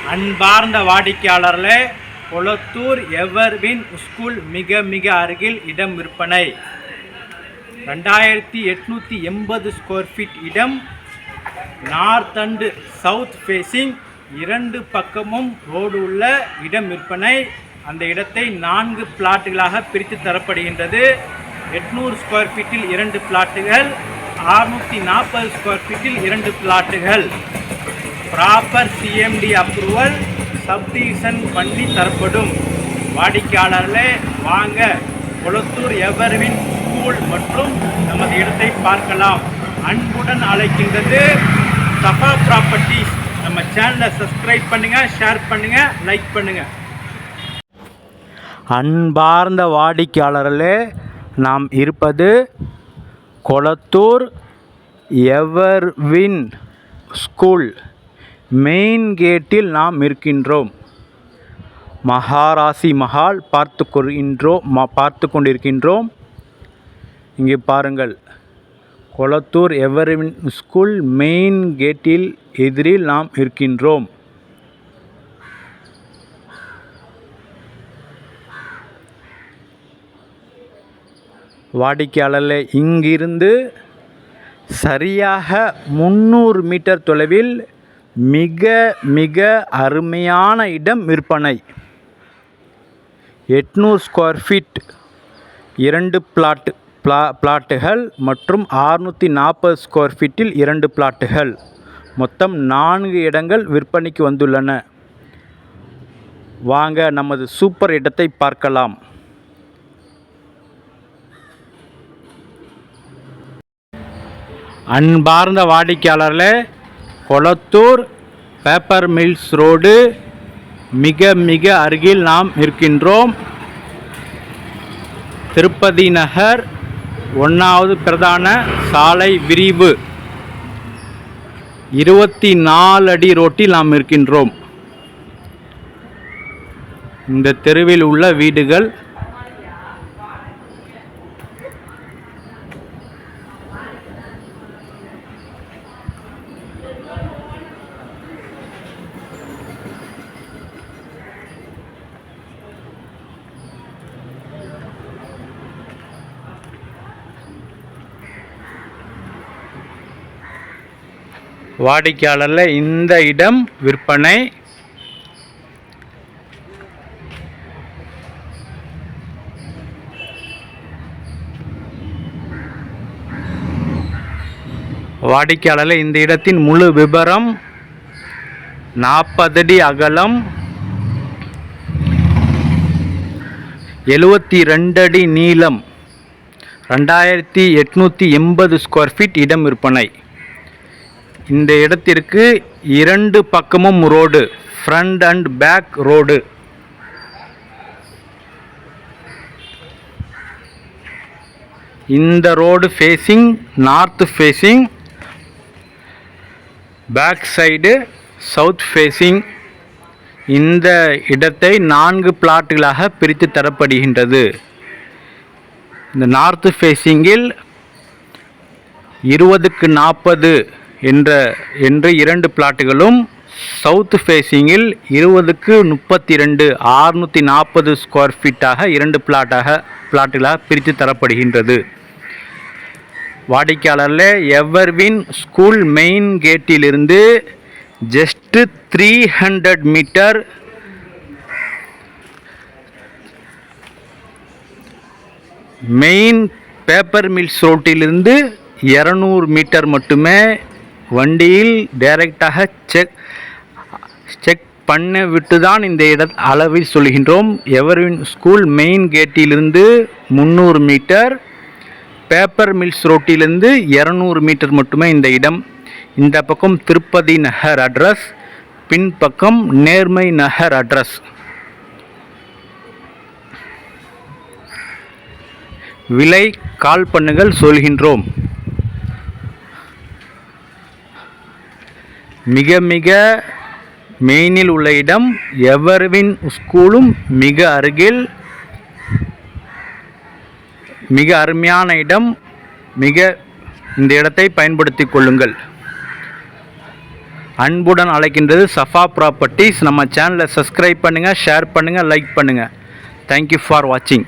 அன்பார்ந்த வாடிக்கையாளர்களே, கொளத்தூர் எவர்வின் ஸ்கூல் மிக அருகில் இடம் விற்பனை. 2880 ஸ்கொயர் ஃபீட் இடம். நார்த் அண்ட் சவுத் ஃபேஸிங், 2 பக்கமும் ரோடு உள்ள இடம் விற்பனை. அந்த இடத்தை 4 பிளாட்டுகளாக பிரித்து தரப்படுகின்றது. 800 ஸ்கொயர் ஃபீட்டில் 2 பிளாட்டுகள், 640 ஸ்கொயர் ஃபீட்டில் 2 பிளாட்டுகள். ப்ராப்பர் சிஎம்டி அப்ரூவல், சப்டிவிஷன் பண்ணி தரப்படும். வாடிக்கையாளர்களே, வாங்க கொளத்தூர் எவர்வின் ஸ்கூல் மற்றும் நமது இடத்தை பார்க்கலாம். அன்புடன் அழைக்கின்றது சஃபா ப்ராப்பர்ட்டிஸ். நம்ம சேனலை சப்ஸ்கிரைப் பண்ணுங்கள், ஷேர் பண்ணுங்கள், லைக் பண்ணுங்கள். அன்பார்ந்த வாடிக்கையாளர்களே, நாம் இருப்பது கொளத்தூர் எவர்வின் ஸ்கூல் மெயின் கேட்டில் நாம் இருக்கின்றோம். மகாராசி மஹால் பார்த்து கொண்டிருக்கின்றோம். இங்கே பாருங்கள், கொளத்தூர் எவர்வின் ஸ்கூல் மெயின் கேட்டில் எதிரில் நாம் இருக்கின்றோம். வாடிக்கையாளர்களே, இங்கிருந்து சரியாக 300 மீட்டர் தொலைவில் மிக அருமையான இடம் விற்பனை. 800 ஸ்கொயர் ஃபீட் 2 பிளாட்டுகள் மற்றும் 640 ஸ்கொயர் ஃபீட்டில் 2 பிளாட்டுகள். மொத்தம் 4 இடங்கள் விற்பனைக்கு வந்துள்ளன. வாங்க நமது சூப்பர் இடத்தை பார்க்கலாம். அன்பார்ந்த வாடிக்கையாளர்களே, கொளத்தூர் பேப்பர் மில்ஸ் ரோடு மிக அருகில் நாம் இருக்கின்றோம். திருப்பதி நகர் 1வது பிரதான சாலை விரிவு 24 அடி ரோட்டில் நாம் இருக்கின்றோம். இந்த தெருவில் உள்ள வீடுகள் வாடிக்கையாளரில் இந்த இடம் விற்பனை. வாடிக்கையாளரில் இந்த இடத்தின் முழு விபரம் 40 அடி அகலம், 72 அடி நீளம், 2880 ஸ்கொயர் ஃபீட் இடம் விற்பனை. இந்த இடத்திற்கு 2 பக்கமும் road, front and back road. இந்த road facing north facing, back side south facing. இந்த இடத்தை 4 பிளாட்டுகளாக பிரித்து தரப்படுகின்றது. இந்த நார்த் ஃபேஸிங்கில் 20க்கு 40 என்று 2 பிளாட்டுகளும், சவுத் ஃபேஸிங்கில் 20க்கு 32 640 ஸ்கொயர் ஃபீட்டாக 2 பிளாட்டுகளாக பிரித்து தரப்படுகின்றது. வாடிக்கையாளர்களே, எவர்வின் ஸ்கூல் மெயின் கேட்டிலிருந்து just 300 metre main paper mills ரோட்டிலிருந்து 200 மீட்டர் மட்டுமே. வண்டியில் டைரெக்டாக செக் பண்ண விட்டு தான் இந்த அளவில் சொல்கின்றோம். எவர்வின் ஸ்கூல் மெயின் கேட்டிலிருந்து 300 மீட்டர், பேப்பர் மில்ஸ் ரோட்டிலிருந்து 200 மீட்டர் மட்டுமே இந்த இடம். இந்த பக்கம் திருப்பதி நகர் அட்ரஸ், பின்பக்கம் நேர்மை நகர் அட்ரஸ். விலை கால் பண்ணுங்கள், சொல்கின்றோம். மிக மெயினில் உள்ள இடம். எவர்வின் ஸ்கூலும் மிக அருகில். மிக அருமையான இடம். இந்த இடத்தை பயன்படுத்திக் கொள்ளுங்கள். அன்புடன் அழைக்கின்றது சஃபா ப்ராப்பர்ட்டிஸ். நம்ம சேனலை சப்ஸ்கிரைப் பண்ணுங்கள், ஷேர் பண்ணுங்கள், லைக் பண்ணுங்கள். தேங்க்யூ ஃபார் வாட்சிங்.